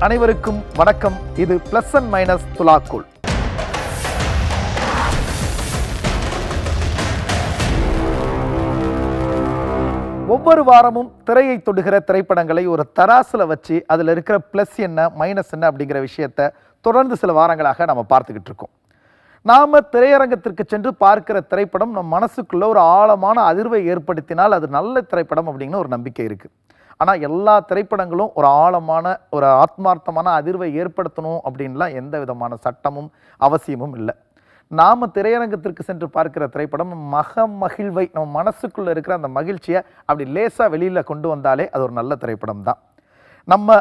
அனைவருக்கும் வணக்கம். இது பிளஸ் அண்ட் மைனஸ் துலாக்கோல். ஒவ்வொரு வாரமும் திரையை தொடுகிற திரைப்படங்களை ஒரு தராசுல வச்சு அதில் இருக்கிற பிளஸ் என்ன மைனஸ் என்ன அப்படிங்கிற விஷயத்தை தொடர்ந்து சில வாரங்களாக நம்ம பார்த்துக்கிட்டு இருக்கோம். நாம் திரையரங்கத்திற்கு சென்று பார்க்கிற திரைப்படம் நம் மனசுக்குள்ள ஒரு ஆழமான அதிர்வை ஏற்படுத்தினால் அது நல்ல திரைப்படம் அப்படிங்கிற ஒரு நம்பிக்கை இருக்குது. ஆனால் எல்லா திரைப்படங்களும் ஒரு ஆழமான ஒரு ஆத்மார்த்தமான அதிர்வை ஏற்படுத்தணும் அப்படின்லாம் எந்த விதமான சட்டமும் அவசியமும் இல்லை. நாம் திரையரங்கத்திற்கு சென்று பார்க்கிற திரைப்படம் மகிழ்வை நம்ம மனசுக்குள்ளே இருக்கிற அந்த மகிழ்ச்சியை அப்படி லேசாக வெளியில் கொண்டு வந்தாலே அது ஒரு நல்ல திரைப்படம் தான். நம்ம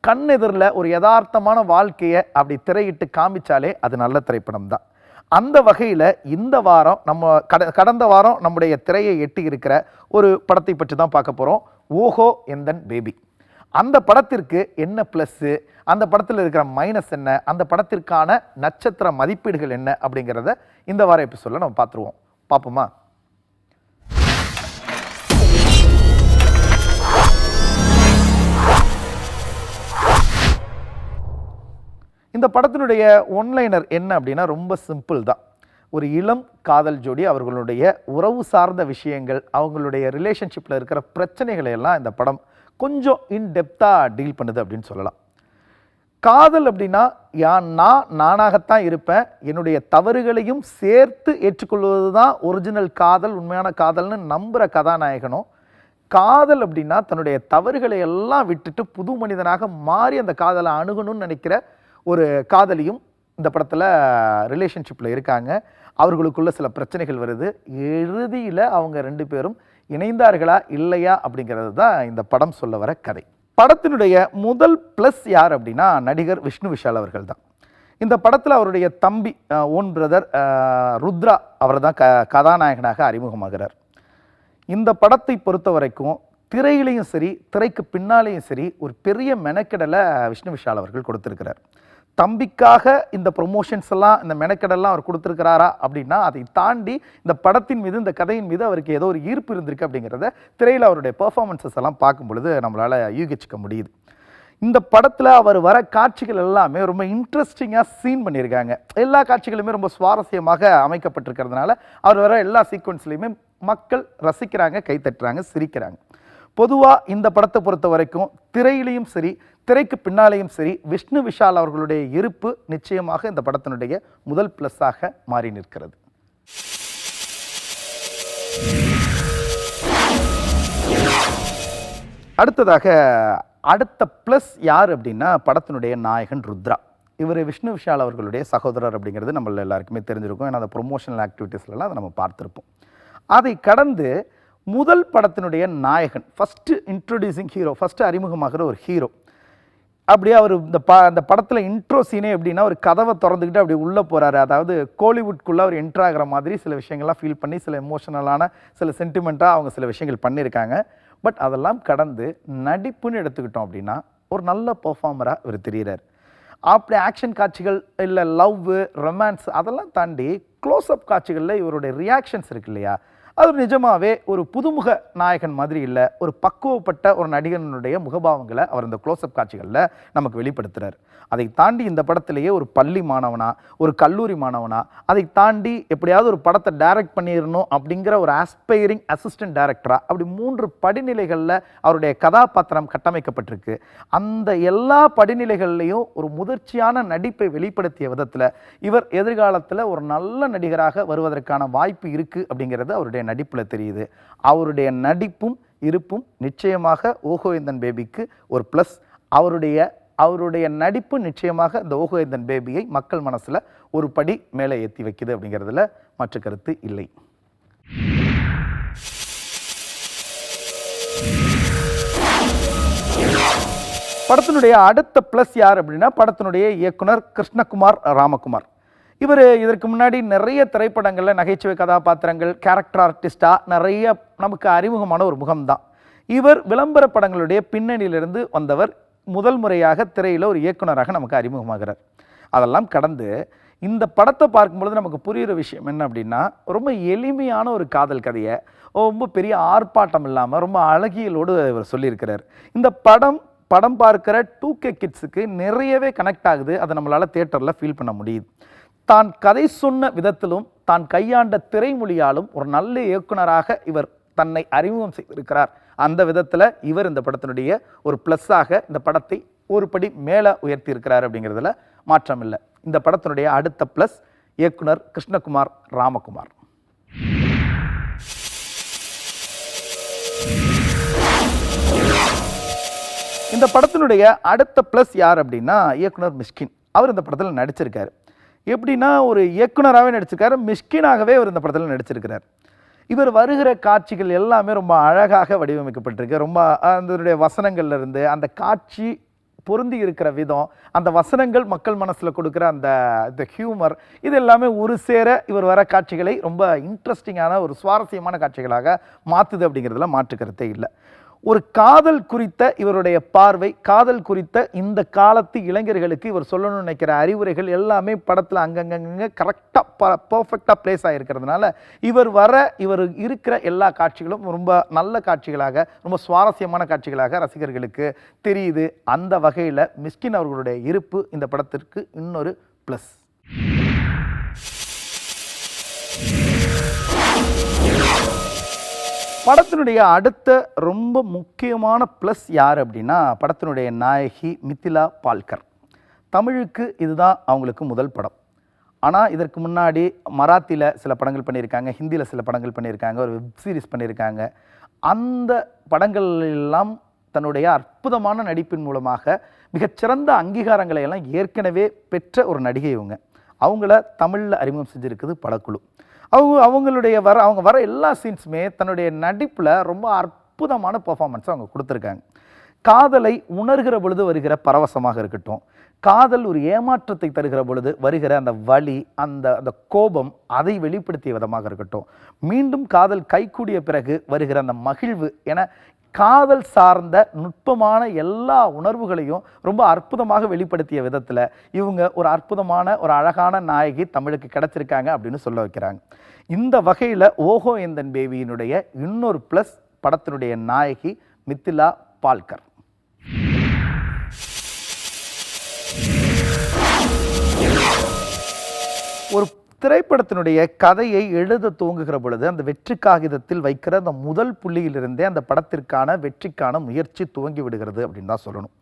கண் எதிரில் ஒரு யதார்த்தமான வாழ்க்கையை அப்படி திரையிட்டு காமிச்சாலே அது நல்ல திரைப்படம் தான். அந்த வகையில் இந்த வாரம் நம்ம கடந்த வாரம் நம்முடைய திரையை எட்டி இருக்கிற ஒரு படத்தை பற்றி தான் பார்க்க போகிறோம். ஓஹோ எந்தன் பேபி. அந்த படத்திற்கு என்ன ப்ளஸ்ஸு, அந்த படத்தில் இருக்கிற மைனஸ் என்ன, அந்த படத்திற்கான நட்சத்திர மதிப்பீடுகள் என்ன அப்படிங்கிறத இந்த வார எபிசோடில் நம்ம பார்த்துருவோம். பார்ப்போமா? இந்த படத்தினுடைய ஒன்லைனர் என்ன அப்படின்னா ரொம்ப சிம்பிள் தான். ஒரு இளம் காதல் ஜோடி, அவர்களுடைய உறவு சார்ந்த விஷயங்கள், அவங்களுடைய ரிலேஷன்ஷிப்பில் இருக்கிற பிரச்சனைகளை எல்லாம் இந்த படம் கொஞ்சம் இன்டெப்த்தாக டீல் பண்ணுது அப்படின்னு சொல்லலாம். காதல் அப்படின்னா நானாகத்தான் இருப்பேன், என்னுடைய தவறுகளையும் சேர்த்து ஏற்றுக்கொள்வது தான் ஒரிஜினல் காதல், உண்மையான காதல்னு நம்புகிற கதாநாயகனும், காதல் அப்படின்னா தன்னுடைய தவறுகளை எல்லாம் விட்டுட்டு புது மனிதனாக மாறி அந்த காதலை அணுகணும்னு நினைக்கிற ஒரு காதலியும் இந்த படத்தில் ரிலேஷன்ஷிப்பில் இருக்காங்க. அவர்களுக்குள்ள சில பிரச்சனைகள் வருது. இறுதியில் அவங்க ரெண்டு பேரும் இணைந்தார்களா இல்லையா அப்படிங்கிறது தான் இந்த படம் சொல்ல வர கதை. படத்தினுடைய முதல் ப்ளஸ் யார் அப்படின்னா நடிகர் விஷ்ணு விஷால் அவர்கள் தான். இந்த படத்தில் அவருடைய தம்பி ஓன் பிரதர் ருத்ரா அவர் தான் கதாநாயகனாக அறிமுகமாகிறார். இந்த படத்தை பொறுத்த வரைக்கும் திரையிலையும் சரி திரைக்கு பின்னாலேயும் சரி ஒரு பெரிய மெனக்கெடலை விஷ்ணு விஷால் அவர்கள் கொடுத்திருக்கிறார். தம்பிக்காக இந்த ப்ரொமோஷன்ஸ் எல்லாம் இந்த மெனக்கெடெல்லாம் அவர் கொடுத்துருக்கிறாரா அப்படின்னா அதை தாண்டி இந்த படத்தின் மீது இந்த கதையின் மீது அவருக்கு ஏதோ ஒரு ஈர்ப்பு இருந்திருக்கு அப்படிங்கிறத திரையில் அவருடைய பெர்ஃபார்மன்ஸஸ் எல்லாம் பார்க்கும் பொழுது நம்மளால் யூகிச்சிக்க முடியுது. இந்த படத்தில் அவர் வர காட்சிகள் எல்லாமே ரொம்ப இன்ட்ரெஸ்டிங்காக சீன் பண்ணியிருக்காங்க. எல்லா காட்சிகளுமே ரொம்ப சுவாரஸ்யமாக அமைக்கப்பட்டிருக்கிறதுனால அவர் வர எல்லா சீக்வன்ஸ்லையுமே மக்கள் ரசிக்கிறாங்க, கைத்தட்டுறாங்க, சிரிக்கிறாங்க. பொதுவாக இந்த படத்தை பொறுத்த வரைக்கும் திரையிலையும் சரி திரைக்கு பின்னாலேயும் சரி விஷ்ணு விஷால் அவர்களுடைய இருப்பு நிச்சயமாக இந்த படத்தினுடைய முதல் பிளஸ்ஸாக மாறி நிற்கிறது. அடுத்ததாக அடுத்த பிளஸ் யார் அப்படின்னா படத்தினுடைய நாயகன் ருத்ரா. இவர் விஷ்ணு விஷால் அவர்களுடைய சகோதரர் அப்படிங்கிறது நம்ம எல்லாருக்குமே தெரிஞ்சிருக்கும். ஏன்னா அந்த ப்ரொமோஷனல் ஆக்டிவிட்டீஸ்லாம் அதை நம்ம பார்த்துருப்போம். அதை கடந்து முதல் படத்தினுடைய நாயகன், ஃபஸ்ட்டு இன்ட்ரோடியூசிங் ஹீரோ, ஃபஸ்ட்டு அறிமுகமாகிற ஒரு ஹீரோ. அப்படியே அவர் இந்த படத்தில் இன்ட்ரோ சீனே எப்படின்னா ஒரு கதவை திறந்துக்கிட்டு அப்படி உள்ளே போகிறாரு. அதாவது கோலிவுட்குள்ளே அவர் என்ட்ரு ஆகிற மாதிரி சில விஷயங்கள்லாம் ஃபீல் பண்ணி சில எமோஷனலான சில சென்டிமெண்ட்டாக அவங்க சில விஷயங்கள் பண்ணியிருக்காங்க. பட் அதெல்லாம் கடந்து நடிப்புன்னு எடுத்துக்கிட்டோம் அப்படின்னா ஒரு நல்ல பெர்ஃபார்மராக இவர் தெரிகிறார். அப்படி ஆக்ஷன் காட்சிகள் இல்லை லவ் ரொமான்ஸ் அதெல்லாம் தாண்டி க்ளோஸ்அப் காட்சிகளில் இவருடைய ரியாக்ஷன்ஸ் இருக்கு இல்லையா, அது நிஜமாகவே ஒரு புதுமுக நாயகன் மாதிரி இல்லை, ஒரு பக்குவப்பட்ட ஒரு நடிகனுடைய முகபாவங்களை அவர் இந்த க்ளோஸ்அப் காட்சிகளில் நமக்கு வெளிப்படுத்துகிறார். அதை தாண்டி இந்த படத்திலேயே ஒரு பள்ளி மாணவனா, ஒரு கல்லூரி மாணவனா, அதை தாண்டி எப்படியாவது ஒரு படத்தை டைரக்ட் பண்ணிடணும் அப்படிங்கிற ஒரு ஆஸ்பைரிங் அசிஸ்டன்ட் டைரக்டரா, அப்படி 3 படிநிலைகளில் அவருடைய கதாபாத்திரம் கட்டமைக்கப்பட்டிருக்கு. அந்த எல்லா படிநிலைகள்லையும் ஒரு முதிர்ச்சியான நடிப்பை வெளிப்படுத்திய விதத்தில் இவர் எதிர்காலத்தில் ஒரு நல்ல நடிகராக வருவதற்கான வாய்ப்பு இருக்குது அப்படிங்கிறது அவருடைய நடிப்பில் தெரியுது. அவருடைய நடிப்பும் இருப்பும் நிச்சயமாக ஓஹோ எந்தன் பேபிக்கு ஒரு ப்ளஸ். அவருடைய நடிப்பு நிச்சயமாக இந்த ஓஹோ எந்தன் பேபியை மக்கள் மனசில் ஒரு படி மேலே ஏற்றி வைக்குது அப்படிங்கிறதுல மாற்று கருத்து இல்லை. படத்தினுடைய அடுத்த ப்ளஸ் யார் அப்படின்னா படத்தினுடைய இயக்குனர் கிருஷ்ணகுமார் ராமகுமார். இவர் இதற்கு முன்னாடி நிறைய திரைப்படங்களில் நகைச்சுவை கதாபாத்திரங்கள், கேரக்டர் ஆர்டிஸ்டாக நிறைய நமக்கு அறிமுகமான ஒரு முகம்தான். இவர் விளம்பர படங்களுடைய பின்னணியிலிருந்து வந்தவர். முதல் முறையாக திரையில் ஒரு இயக்குனராக நமக்கு அறிமுகமாகிறார். அதெல்லாம் கடந்து இந்த படத்தை பார்க்கும்பொழுது நமக்கு புரிகிற விஷயம் என்ன அப்படின்னா ரொம்ப எளிமையான ஒரு காதல் கதையை ரொம்ப பெரிய ஆர்ப்பாட்டம் இல்லாமல் ரொம்ப அழகியலோடு இவர் சொல்லியிருக்கிறார். இந்த படம் படம் பார்க்குற 2K கிட்ஸுக்கு நிறையவே கனெக்ட் ஆகுது. அதை நம்மளால் தியேட்டரில் ஃபீல் பண்ண முடியுது. தான் கதை சொன்ன விதத்திலும் தான் கையாண்ட திரைமொழியாலும் ஒரு நல்ல இயக்குனராக இவர் தன்னை அறிமுகம் செய்திருக்கிறார். அந்த விதத்தில் இவர் இந்த படத்தினுடைய ஒரு ப்ளஸ்ஸாக இந்த படத்தை ஒரு படி மேலே உயர்த்தி இருக்கிறார் அப்படிங்கிறதுல மாற்றம் இல்லை. இந்த படத்தினுடைய அடுத்த ப்ளஸ் இயக்குனர் கிருஷ்ணகுமார் ராமகுமார். இந்த படத்தினுடைய அடுத்த ப்ளஸ் யார் அப்படின்னா இயக்குனர் மிஷ்கின். அவர் இந்த படத்தில் நடிச்சிருக்காரு. எப்படின்னா ஒரு இயக்குனராகவே நடிச்சிருக்காரு, மிஷ்கினாகவே அவர் இந்த படத்தில் நடிச்சிருக்கிறார். இவர் வருகிற காட்சிகள் எல்லாமே ரொம்ப அழகாக வடிவமைக்கப்பட்டிருக்கு. ரொம்ப அதனுடைய வசனங்கள்ல இருந்து அந்த காட்சி பொருந்தி இருக்கிற விதம், அந்த வசனங்கள் மக்கள் மனசில் கொடுக்குற அந்த ஹியூமர், இது எல்லாமே ஒரு சேர இவர் வர காட்சிகளை ரொம்ப இன்ட்ரெஸ்டிங்கான ஒரு சுவாரஸ்யமான காட்சிகளாக மாற்றுது அப்படிங்கிறதுல மாற்று கருத்தே இல்லை. ஒரு காதல் குறித்த இவருடைய பார்வை, காதல் குறித்த இந்த காலத்து இளைஞர்களுக்கு இவர் சொல்லணும்னு நினைக்கிற அறிவுரைகள் எல்லாமே படத்தில் அங்கங்கே கரெக்டாக பர்ஃபெக்டாக பிளேஸ் ஆகிருக்கிறதுனால இவர் இருக்கிற எல்லா காட்சிகளும் ரொம்ப நல்ல காட்சிகளாக, ரொம்ப சுவாரஸ்யமான காட்சிகளாக ரசிகர்களுக்கு தெரியுது. அந்த வகையில் மிஷ்கின் அவர்களுடைய இருப்பு இந்த படத்திற்கு இன்னொரு ப்ளஸ். படத்தினுடைய அடுத்த ரொம்ப முக்கியமான ப்ளஸ் யார் அப்படின்னா படத்தினுடைய நாயகி மிதிலா பால்கர். தமிழுக்கு இதுதான் அவங்களுக்கு முதல் படம். ஆனால் இதற்கு முன்னாடி மராத்தியில் சில படங்கள் பண்ணியிருக்காங்க, ஹிந்தியில் சில படங்கள் பண்ணியிருக்காங்க, ஒரு வெப் சீரிஸ் பண்ணியிருக்காங்க. அந்த படங்கள் எல்லாம் தன்னுடைய அற்புதமான நடிப்பின் மூலமாக மிகச்சிறந்த அங்கீகாரங்களை எல்லாம் ஏற்கனவே பெற்ற ஒரு நடிகை இவங்க. அவங்கள தமிழில் அறிமுகம் செஞ்சுருக்குது படக்குழு. அவங்க வர எல்லா சீன்ஸுமே தன்னுடைய நடிப்பில் ரொம்ப அற்புதமான பெர்ஃபார்மன்ஸை அவங்க கொடுத்துருக்காங்க. காதலை உணர்கிற பொழுது வருகிற பரவசமாக இருக்கட்டும், காதல் ஒரு ஏமாற்றத்தை தருகிற பொழுது வருகிற அந்த வலி, அந்த கோபம், அதை வெளிப்படுத்திய விதமாக இருக்கட்டும், மீண்டும் காதல் கைகூடிய பிறகு வருகிற அந்த மகிழ்வு என காதல் சார்ந்த நுட்பமான எல்லா உணர்வுகளையும் ரொம்ப அற்புதமாக வெளிப்படுத்திய விதத்தில் இவங்க ஒரு அற்புதமான ஒரு அழகான நாயகி தமிழுக்கு கிடைச்சிருக்காங்க அப்படின்னு சொல்ல வைக்கிறாங்க. இந்த வகையில் ஓஹோ எந்தன் பேபியினுடைய இன்னொரு ப்ளஸ் படத்தினுடைய நாயகி மிதிலா பால்கர். ஒரு திரைப்படத்தினுடைய கதையை எழுத துவங்குகிற பொழுது அந்த வெற்றி காகிதத்தில் வைக்கிற அந்த முதல் புள்ளியிலிருந்தே அந்த படத்திற்கான வெற்றிக்கான முயற்சி துவங்கி விடுகிறது அப்படின்னு தான் சொல்லணும்.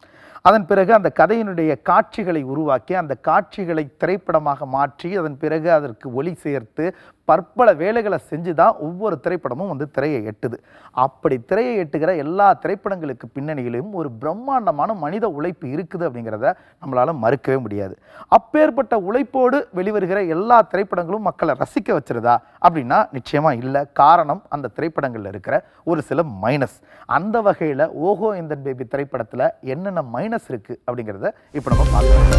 அதன் பிறகு அந்த கதையினுடைய காட்சிகளை உருவாக்கி அந்த காட்சிகளை திரைப்படமாக மாற்றி அதன் பிறகு அதற்கு ஒளி சேர்த்து பற்பல வேலைகளை செஞ்சு தான் ஒவ்வொரு திரைப்படமும் திரையை எட்டுது. அப்படி திரையை எட்டுகிற எல்லா திரைப்படங்களுக்கு பின்னணியிலும் ஒரு பிரம்மாண்டமான மனித உழைப்பு இருக்குது அப்படிங்கிறத நம்மளால மறுக்கவே முடியாது. அப்பேற்பட்ட உழைப்போடு வெளிவருகிற எல்லா திரைப்படங்களும் மக்களை ரசிக்க வச்சிருதா அப்படின்னா நிச்சயமா இல்லை. காரணம் அந்த திரைப்படங்கள்ல இருக்கிற ஒரு சில மைனஸ். அந்த வகையில் ஓஹோ எந்தன் பேபி திரைப்படத்தில் என்னென்ன மைனஸ் இருக்கு அப்படிங்கிறத இப்போ நம்ம பார்க்கலாம்.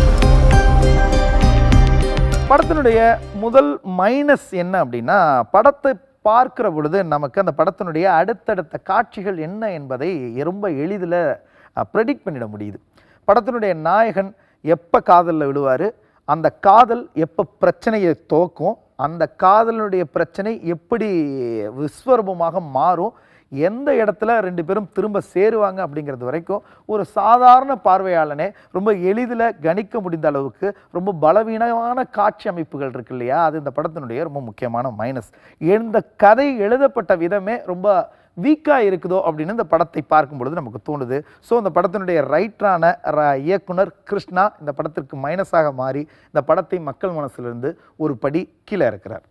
படத்தினுடைய முதல் மைனஸ் என்ன அப்படின்னா படத்தை பார்க்கிற பொழுது நமக்கு அந்த படத்தினுடைய அடுத்தடுத்த காட்சிகள் என்ன என்பதை ரொம்ப எளிதில் ப்ரெடிக்ட் பண்ணிட முடியுது. படத்தினுடைய நாயகன் எப்போ காதலில் விழுவார், அந்த காதல் எப்போ பிரச்சனையை துவக்கும், அந்த காதலினுடைய பிரச்சனை எப்படி விஸ்வரூபமாக மாறும், எந்த இடத்துல ரெண்டு பேரும் திரும்ப சேருவாங்க அப்படிங்கிறது வரைக்கும் ஒரு சாதாரண பார்வையாளனே ரொம்ப எளிதில் கணிக்க முடிந்த அளவுக்கு ரொம்ப பலவீனமான காட்சி அமைப்புகள் இருக்கு இல்லையா, அது இந்த படத்தினுடைய ரொம்ப முக்கியமான மைனஸ். இந்த கதை எழுதப்பட்ட விதமே ரொம்ப வீக்காக இருக்குதோ அப்படின்னு இந்த படத்தை பார்க்கும் பொழுது நமக்கு தோணுது. ஸோ இந்த படத்தினுடைய ரைட்டரான இயக்குனர் கிருஷ்ணா இந்த படத்திற்கு மைனஸாக மாறி இந்த படத்தை மக்கள் மனசிலிருந்து ஒரு படி கீழே இருக்கிறார்.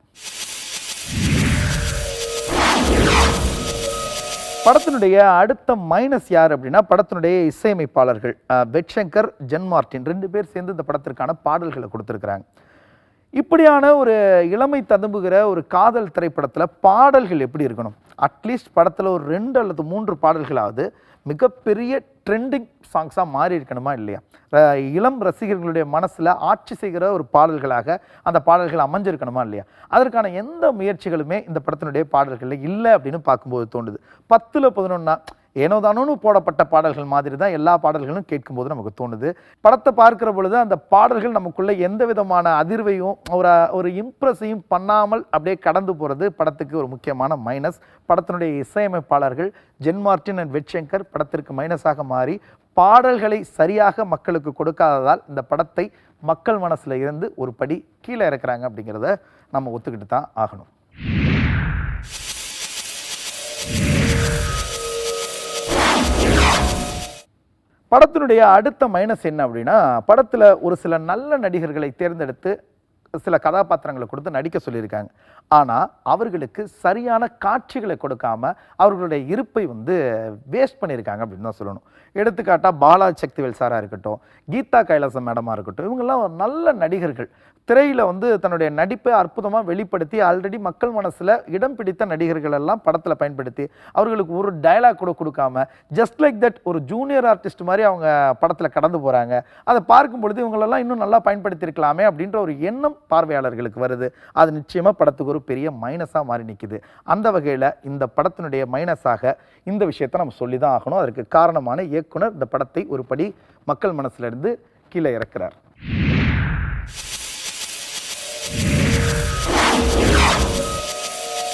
படத்தினுடைய அடுத்த மைனஸ் யார் அப்படின்னா படத்தினுடைய இசையமைப்பாளர்கள் வெட்சங்கர், ஜென் மார்ட்டின் ரெண்டு பேர் சேர்ந்து இந்த படத்திற்கான பாடல்களை கொடுத்துருக்குறாங்க. இப்படியான ஒரு இளமை ததும்புகிற ஒரு காதல் திரைப்படத்தில் பாடல்கள் எப்படி இருக்கணும், அட்லீஸ்ட் படத்தில் ஒரு 2 அல்லது 3 பாடல்களாவது மிகப்பெரிய ட்ரெண்டிங் சாங்ஸாக மாறி இருக்கணுமா இல்லையா? இளம் ரசிகர்களுடைய மனசில் ஆட்சி செய்கிற ஒரு பாடல்களாக அந்த பாடல்கள் அமைஞ்சிருக்கணுமா இல்லையா? அதற்கான எந்த முயற்சிகளுமே இந்த படத்தினுடைய பாடல்களில் இல்லை அப்படின்னு பார்க்கும்போது தோணுது. 10ல் 11 ஏனோ தானோன்னு போடப்பட்ட பாடல்கள் மாதிரி தான் எல்லா பாடல்களும் கேட்கும்போது நமக்கு தோணுது. படத்தை பார்க்கிற பொழுது அந்த பாடல்கள் நமக்குள்ள எந்த விதமான அதிர்வையும் ஒரு இம்ப்ரெஸையும் பண்ணாமல் அப்படியே கடந்து போகிறது படத்துக்கு ஒரு முக்கியமான மைனஸ். படத்தினுடைய இசையமைப்பாளர்கள் ஜென் மார்ட்டின் அண்ட் வெட்சங்கர் படத்திற்கு மைனஸாக மாறி பாடல்களை சரியாக மக்களுக்கு கொடுக்காததால் இந்த படத்தை மக்கள் மனசுல இருந்து ஒரு படி கீழே இறக்குறாங்க அப்படிங்கிறத நம்ம ஒத்துக்கிட்டு தான் ஆகணும். படத்தினுடைய அடுத்த மைனஸ் என்ன அப்படின்னா, படத்துல ஒரு சில நல்ல நடிகர்களை தேர்ந்தெடுத்து சில கதாபாத்திரங்களை கொடுத்து நடிக்க சொல்லியிருக்காங்க. ஆனால் அவர்களுக்கு சரியான காட்சிகளை கொடுக்காம அவர்களுடைய இருப்பை வேஸ்ட் பண்ணியிருக்காங்க அப்படின்னு தான் சொல்லணும். எடுத்துக்காட்டாக பாலாஜி சக்திவேல் சாராக இருக்கட்டும், கீதா கைலாசம் மேடமாக இருக்கட்டும், இவங்கெல்லாம் நல்ல நடிகர்கள். திரையில் தன்னுடைய நடிப்பை அற்புதமாக வெளிப்படுத்தி ஆல்ரெடி மக்கள் மனசில் இடம் பிடித்த நடிகர்கள் எல்லாம் படத்தில் பயன்படுத்தி அவர்களுக்கு ஒரு டயலாக் கூட கொடுக்காம ஜஸ்ட் லைக் தட் ஒரு ஜூனியர் ஆர்டிஸ்ட் மாதிரி அவங்க படத்தில் கடந்து போகிறாங்க. அதை பார்க்கும் பொழுது இவங்களெல்லாம் இன்னும் நல்லா பயன்படுத்தியிருக்கலாமே அப்படின்ற ஒரு எண்ணம் பார்வையாளர்களுக்கு வருது. அது நிச்சயமாக படத்துக்கு ஒரு பெரிய மைனஸாக மாறி நிற்குது. அந்த வகையில் இந்த படத்தினுடைய மைனஸாக இந்த விஷயத்தை நம்ம சொல்லி தான் ஆகணும். அதற்கு காரணமான இயக்குனர் இந்த படத்தை ஒரு படி மக்கள் மனசிலிருந்து கீழே இறக்கிறார்.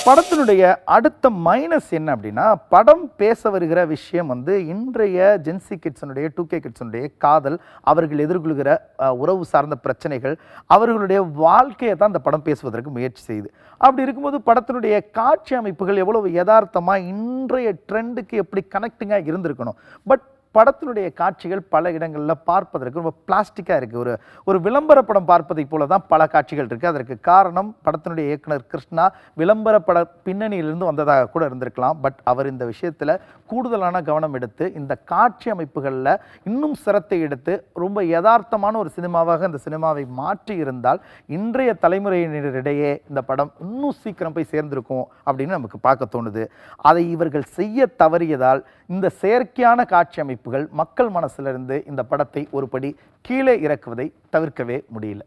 படத்தினுடைய அடுத்த மைனஸ் என்ன அப்படின்னா, படம் பேச வருகிற விஷயம் இன்றைய ஜென்சி கிட்ஸனுடைய 2K கிட்ஸனுடைய காதல், அவர்கள் எதிர்கொள்கிற உறவு சார்ந்த பிரச்சனைகள், அவர்களுடைய வாழ்க்கையை தான் இந்த படம் பேசுவதற்கு முயற்சி செய்யுது. அப்படி இருக்கும்போது படத்தினுடைய காட்சி அமைப்புகள் எவ்வளவு யதார்த்தமாக இன்றைய ட்ரெண்டுக்கு எப்படி கனெக்டிங்காக இருந்திருக்கணும். பட் படத்தினுடைய காட்சிகள் பல இடங்களில் பார்ப்பதற்கு ரொம்ப பிளாஸ்டிக்காக இருக்குது. ஒரு விளம்பர படம் பார்ப்பதை போல தான் பல காட்சிகள் இருக்குது. அதற்கு காரணம் படத்தினுடைய இயக்குனர் கிருஷ்ணா விளம்பர பட பின்னணியிலிருந்து வந்ததாக கூட இருந்திருக்கலாம். பட் அவர் இந்த விஷயத்தில் கூடுதலான கவனம் எடுத்து இந்த காட்சி அமைப்புகளில் இன்னும் சிரத்தை எடுத்து ரொம்ப யதார்த்தமான ஒரு சினிமாவாக இந்த சினிமாவை மாற்றி இருந்தால் இன்றைய தலைமுறையினரிடையே இந்த படம் இன்னும் சீக்கிரம் போய் சேர்ந்திருக்கும் அப்படின்னு நமக்கு பார்க்க தோணுது. அதை இவர்கள் செய்ய தவறியதால் இந்த செயற்கையான காட்சி அமைப்புகள் மக்கள் மனசிலிருந்து இந்த படத்தை ஒரு படி கீழே இறக்குவதை தவிர்க்கவே முடியல.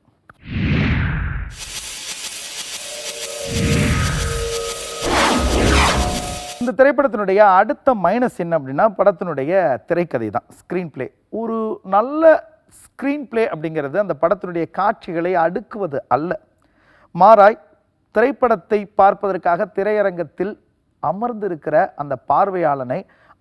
இந்த திரைப்படத்தினுடைய அடுத்த மைனஸ் என்ன அப்படின்னா, படத்தினுடைய திரைக்கதை தான். ஸ்க்ரீன் பிளே, ஒரு நல்ல ஸ்க்ரீன் பிளே அப்படிங்கிறது அந்த படத்தினுடைய காட்சிகளை அடுக்குவது அல்ல. மாறாய் திரைப்படத்தை பார்ப்பதற்காக திரையரங்கத்தில் அமர்ந்திருக்கிற அந்த பார்வையாளனை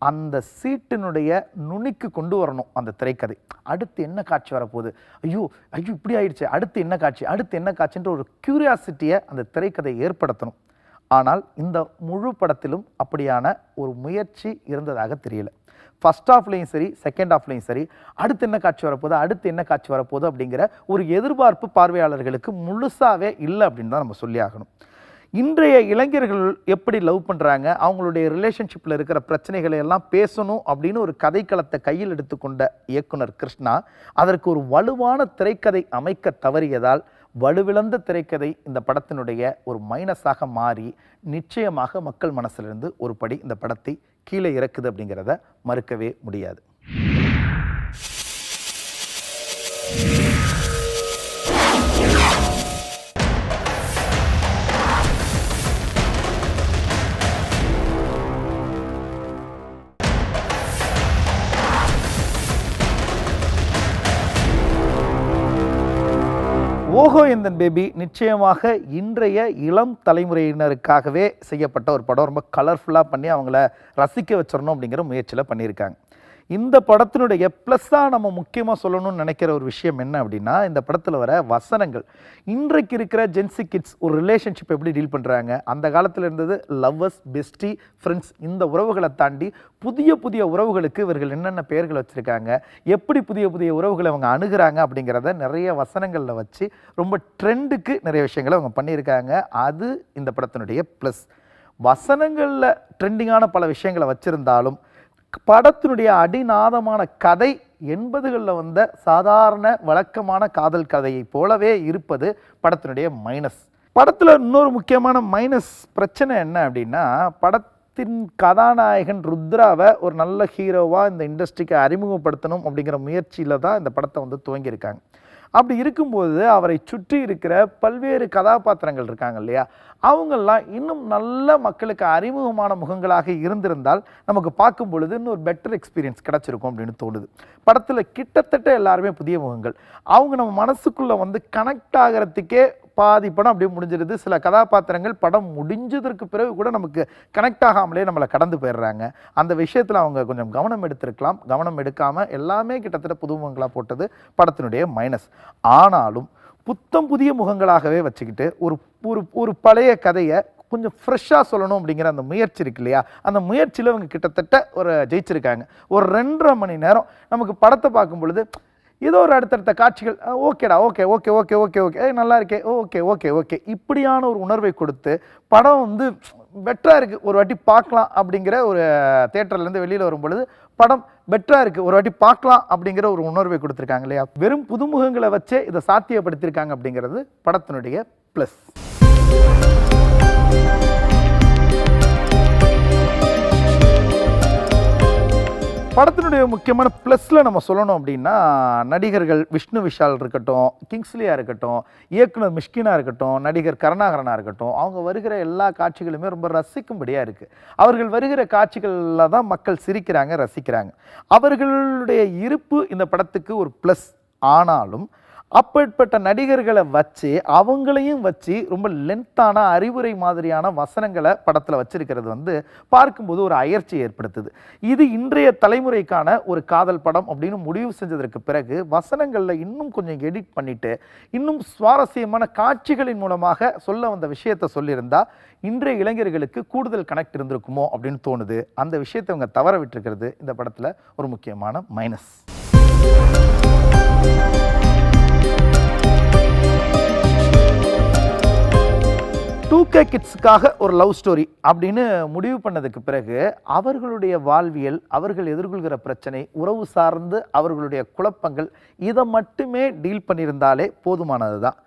அந்த சீட்டினுடைய நுனிக்கு கொண்டு வரணும். அந்த திரைக்கதை அடுத்து என்ன காட்சி வரப்போகுது, ஐயோ ஐயோ இப்படி ஆயிடுச்சு, அடுத்து என்ன காட்சி, அடுத்து என்ன காட்சின்ற ஒரு கியூரியாசிட்டியை அந்த திரைக்கதை ஏற்படுத்தணும். ஆனால் இந்த முழு படத்திலும் அப்படியான ஒரு முயற்சி இருந்ததாக தெரியல. ஃபர்ஸ்ட் ஹாஃப்லையும் சரி, செகண்ட் ஹாஃப்லையும் சரி, அடுத்து என்ன காட்சி வரப்போகுது, அடுத்து என்ன காட்சி வரப்போகுது அப்படிங்கிற ஒரு எதிர்பார்ப்பு பார்வையாளர்களுக்கு முழுசாவே இல்லை அப்படின்னு தான் நம்ம சொல்லி ஆகணும். இன்றைய இளைஞர்கள் எப்படி லவ் பண்ணுறாங்க, அவங்களுடைய ரிலேஷன்ஷிப்பில் இருக்கிற பிரச்சனைகளை எல்லாம் பேசணும் அப்படின்னு ஒரு கதைக்களத்தை கையில் எடுத்துக்கொண்ட இயக்குனர் கிருஷ்ணா அதற்கு ஒரு வலுவான திரைக்கதை அமைக்க தவறியதால் வலுவிழந்த திரைக்கதை இந்த படத்தினுடைய ஒரு மைனஸாக மாறி நிச்சயமாக மக்கள் மனசிலிருந்து ஒரு படி இந்த படத்தை கீழே இறக்குது அப்படிங்கிறத மறுக்கவே முடியாது. ஓஹோ எந்தன் பேபி நிச்சயமாக இன்றைய இளம் தலைமுறையினருக்காகவே செய்யப்பட்ட ஒரு படம். ரொம்ப கலர்ஃபுல்லாக பண்ணி அவங்கள ரசிக்க வச்சிடணும் அப்படிங்கிற முயற்சியில் பண்ணியிருக்காங்க. இந்த படத்தினுடைய ப்ளஸ்ஸாக நம்ம முக்கியமாக சொல்லணும்னு நினைக்கிற ஒரு விஷயம் என்ன அப்படின்னா, இந்த படத்தில் வர வசனங்கள். இன்றைக்கு இருக்கிற ஜென்சி கிட்ஸ் ஒரு ரிலேஷன்ஷிப் எப்படி டீல் பண்ணுறாங்க, அந்த காலத்தில் இருந்தது லவ்வர்ஸ், பெஸ்டி, ஃப்ரெண்ட்ஸ், இந்த உறவுகளை தாண்டி புதிய புதிய உறவுகளுக்கு இவர்கள் என்னென்ன பெயர்கள் வச்சுருக்காங்க, எப்படி புதிய புதிய உறவுகளை அவங்க அணுகிறாங்க அப்படிங்கிறத நிறைய வசனங்களில் வச்சு ரொம்ப ட்ரெண்டுக்கு நிறைய விஷயங்களை அவங்க பண்ணியிருக்காங்க. அது இந்த படத்தினுடைய ப்ளஸ். வசனங்களில் ட்ரெண்டிங்கான பல விஷயங்களை வச்சுருந்தாலும் படத்தினுடைய அடிநாதமான கதை 80களில் வந்த சாதாரண வழக்கமான காதல் கதையை போலவே இருப்பது படத்தினுடைய மைனஸ். படத்தில் இன்னொரு முக்கியமான மைனஸ் பிரச்சனை என்ன அப்படின்னா, படத்தின் கதாநாயகன் ருத்ராவை ஒரு நல்ல ஹீரோவாக இந்த இண்டஸ்ட்ரிக்கு அறிமுகப்படுத்தணும் அப்படிங்கிற முயற்சியில் தான் இந்த படத்தை துவங்கியிருக்காங்க. அப்படி இருக்கும்போது அவரை சுற்றி இருக்கிற பல்வேறு கதாபாத்திரங்கள் இருக்காங்க இல்லையா, அவங்கெல்லாம் இன்னும் நல்ல மக்களுக்கு அறிமுகமான முகங்களாக இருந்திருந்தால் நமக்கு பார்க்கும் பொழுது இன்னும் ஒரு பெட்டர் எக்ஸ்பீரியன்ஸ் கிடச்சிருக்கும் அப்படின்னு தோணுது. படத்தில் கிட்டத்தட்ட எல்லாருமே புதிய முகங்கள். அவங்க நம்ம மனசுக்குள்ளே வந்து கனெக்ட் ஆகிறதுக்கே பாதி படம் அப்படியே முடிஞ்சிருது. சில கதாபாத்திரங்கள் படம் முடிஞ்சதற்கு பிறகு கூட நமக்கு கனெக்ட் ஆகாமலே நம்மளை கடந்து போயிடுறாங்க. அந்த விஷயத்தில் அவங்க கொஞ்சம் கவனம் எடுத்திருக்கலாம். கவனம் எடுக்காமல் எல்லாமே கிட்டத்தட்ட புதுமுகங்களாக போட்டது படத்தினுடைய மைனஸ். ஆனாலும் புத்தம் புதிய முகங்களாகவே வச்சுக்கிட்டு ஒரு ஒரு ஒரு பழைய கதையை கொஞ்சம் ஃப்ரெஷ்ஷாக சொல்லணும் அப்படிங்கிற அந்த முயற்சி இருக்கு இல்லையா, அந்த முயற்சியில் அவங்க கிட்டத்தட்ட ஒரு ஜெயிச்சிருக்காங்க. ஒரு 2.5 மணி நேரம் நமக்கு படத்தை பார்க்கும் பொழுது ஏதோ ஒரு அடுத்தடுத்த காட்சிகள் ஓகேடா okay okay okay okay okay நல்லா இருக்கே ஓகே ஓகே ஓகே இப்படியான ஒரு உணர்வை கொடுத்து படம் வந்து பெட்டராக இருக்குது, ஒரு வாட்டி பார்க்கலாம் அப்படிங்கிற ஒரு தேட்டர்லேருந்து வெளியில் வரும் பொழுது படம் பெட்டராக இருக்குது, ஒரு வாட்டி பார்க்கலாம் அப்படிங்கிற ஒரு உணர்வை கொடுத்துருக்காங்க இல்லையா. வெறும் புதுமுகங்களை வச்சே இதை சாத்தியப்படுத்தியிருக்காங்க அப்படிங்கிறது படத்தினுடைய ப்ளஸ். படத்தினுடைய முக்கியமான ப்ளஸில் நம்ம சொல்லணும் அப்படின்னா, நடிகர்கள் விஷ்ணு விஷால் இருக்கட்டும், கிங்ஸ்லியாக இருக்கட்டும், இயக்குனர் மிஷ்கினாக இருக்கட்டும், நடிகர் கருணாகரனாக இருக்கட்டும், அவங்க வருகிற எல்லா காட்சிகளுமே ரொம்ப ரசிக்கும்படியாக இருக்குது. அவர்கள் வருகிற காட்சிகளில் தான் மக்கள் சிரிக்கிறாங்க, ரசிக்கிறாங்க. அவர்களுடைய இருப்பு இந்த படத்துக்கு ஒரு ப்ளஸ். ஆனாலும் அப்பேற்பட்ட நடிகர்களை வச்சு அவங்களையும் வச்சு ரொம்ப லென்த்தான அறிவுரை மாதிரியான வசனங்களை படத்தில் வச்சிருக்கிறது வந்து பார்க்கும்போது ஒரு அயற்சி ஏற்படுத்துது. இது இன்றைய தலைமுறைக்கான ஒரு காதல் படம் அப்படின்னு முடிவு செஞ்சதற்கு பிறகு வசனங்களில் இன்னும் கொஞ்சம் எடிட் பண்ணிட்டு இன்னும் சுவாரஸ்யமான காட்சிகளின் மூலமாக சொல்ல வந்த விஷயத்தை சொல்லியிருந்தா இன்றைய இளைஞர்களுக்கு கூடுதல் கனெக்ட் இருந்திருக்குமோ அப்படின்னு தோணுது. அந்த விஷயத்தை அவங்க தவற விட்டுருக்கிறது இந்த படத்தில் ஒரு முக்கியமான மைனஸ். 2K கிட்ஸுக்காக ஒரு லவ் ஸ்டோரி அப்படின்னு முடிவு பண்ணதுக்கு பிறகு அவர்களுடைய வாழ்வியல், அவர்கள் எதிர்கொள்கிற பிரச்சனை, உறவு சார்ந்து அவர்களுடைய குழப்பங்கள் இதை மட்டுமே டீல் பண்ணியிருந்தாலே போதுமானது தான்.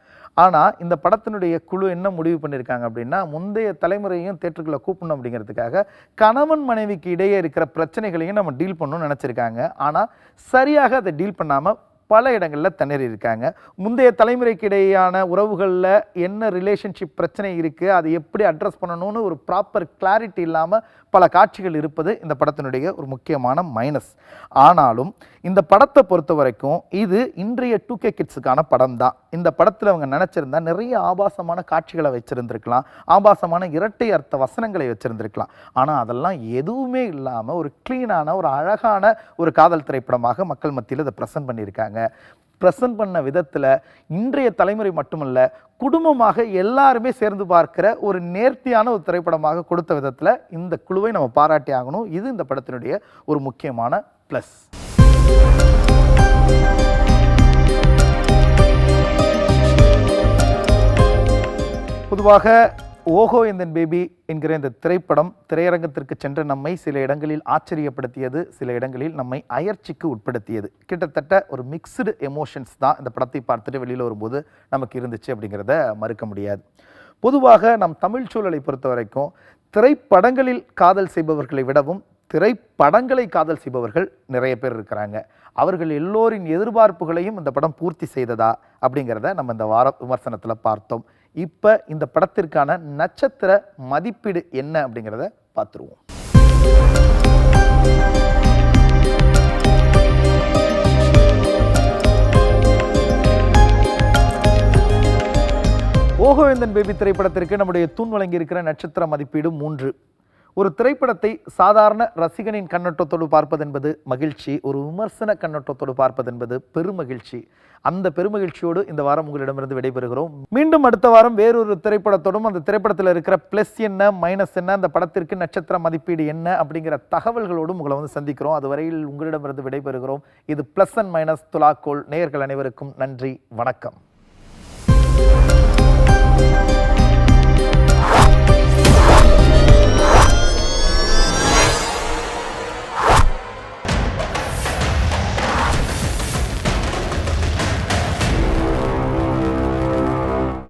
ஆனால் இந்த படத்தினுடைய குழு என்ன முடிவு பண்ணியிருக்காங்க அப்படின்னா, முந்தைய தலைமுறையும் தேட்டருக்குள்ளே கூப்பிடணும் அப்படிங்கிறதுக்காக கணவன் மனைவிக்கு இடையே இருக்கிற பிரச்சனைகளையும் நம்ம டீல் பண்ணணும்னு நினச்சிருக்காங்க. ஆனால் சரியாக அதை டீல் பண்ணாமல் பல இடங்களில் திணறி இருக்காங்க. முந்தைய தலைமுறைக்கு இடையேயான உறவுகளில் என்ன ரிலேஷன்ஷிப் பிரச்சனை இருக்குது, அதை எப்படி அட்ரஸ் பண்ணணும்னு ஒரு ப்ராப்பர் கிளாரிட்டி இல்லாமல் பல காட்சிகள் இருப்பது இந்த படத்தினுடைய ஒரு முக்கியமான மைனஸ். ஆனாலும் இந்த படத்தை பொறுத்த வரைக்கும் இது இன்றைய 2K கிட்ஸுக்கான படம் தான். இந்த படத்தில் அவங்க நினச்சிருந்தா நிறைய ஆபாசமான காட்சிகளை வச்சுருந்துருக்கலாம், ஆபாசமான இரட்டை அர்த்த வசனங்களை வச்சுருந்துருக்கலாம். ஆனால் அதெல்லாம் எதுவுமே இல்லாமல் ஒரு க்ளீனான ஒரு அழகான ஒரு காதல் திரைப்படமாக மக்கள் மத்தியில் இதை ப்ரெசென்ட் பண்ணியிருக்காங்க. ப்ரெசென்ட் பண்ண விதத்தில் இன்றைய தலைமுறை மட்டுமல்ல, குடும்பமாக எல்லாருமே சேர்ந்து பார்க்கிற ஒரு நேர்த்தியான ஒரு திரைப்படமாக கொடுத்த விதத்தில் இந்த குழுவை நம்ம பாராட்டி ஆகணும். இது இந்த படத்தினுடைய ஒரு முக்கியமான ப்ளஸ். பொதுவாக ஓஹோ எந்தன் பேபி என்கிற இந்த திரைப்படம் திரையரங்கத்திற்கு சென்ற நம்மை சில இடங்களில் ஆச்சரியப்படுத்தியது, சில இடங்களில் நம்மை அயற்சிக்கு உட்படுத்தியது. கிட்டத்தட்ட ஒரு மிக்ஸ்டு எமோஷன்ஸ் தான் இந்த படத்தை பார்த்துட்டு வெளியில் வரும்போது நமக்கு இருந்துச்சு அப்படிங்கிறத மறுக்க முடியாது. பொதுவாக நம் தமிழ் சூழலை பொறுத்த வரைக்கும் திரைப்படங்களில் காதல் செய்பவர்களை விடவும் திரைப்படங்களை காதல் செய்பவர்கள் நிறைய பேர் இருக்கிறாங்க. அவர்கள் எல்லோரின் எதிர்பார்ப்புகளையும் இந்த படம் பூர்த்தி செய்ததா அப்படிங்கிறத நம்ம இந்த வார விமர்சனத்தில் பார்த்தோம். இப்போ இந்த படத்திற்கான நட்சத்திர மதிப்பீடு என்ன அப்படிங்கிறத பார்த்துருவோம். ஓஹோ எந்தன் பேபி திரைப்படத்திற்கு நம்முடைய தூண் வழங்கி இருக்கிற நட்சத்திர மதிப்பீடு 3. ஒரு திரைப்படத்தை சாதாரண ரசிகனின் கண்ணோட்டத்தோடு பார்ப்பது என்பது மகிழ்ச்சி, ஒரு விமர்சன கண்ணோட்டத்தோடு பார்ப்பது என்பது பெருமகிழ்ச்சி. அந்த பெருமகிழ்ச்சியோடு இந்த வாரம் உங்களிடமிருந்து விடைபெறுகிறோம். மீண்டும் அடுத்த வாரம் வேறொரு திரைப்படத்தோடும் அந்த திரைப்படத்தில் இருக்கிற ப்ளஸ் என்ன மைனஸ் என்ன, அந்த படத்திற்கு நட்சத்திர மதிப்பீடு என்ன அப்படிங்கிற தகவல்களோடும் உங்களை வந்து சந்திக்கிறோம். அதுவரையில் உங்களிடமிருந்து விடைபெறுகிறோம். இது ப்ளஸ் அண்ட் மைனஸ் துலாக்கோல். நேயர்கள் அனைவருக்கும் நன்றி, வணக்கம்.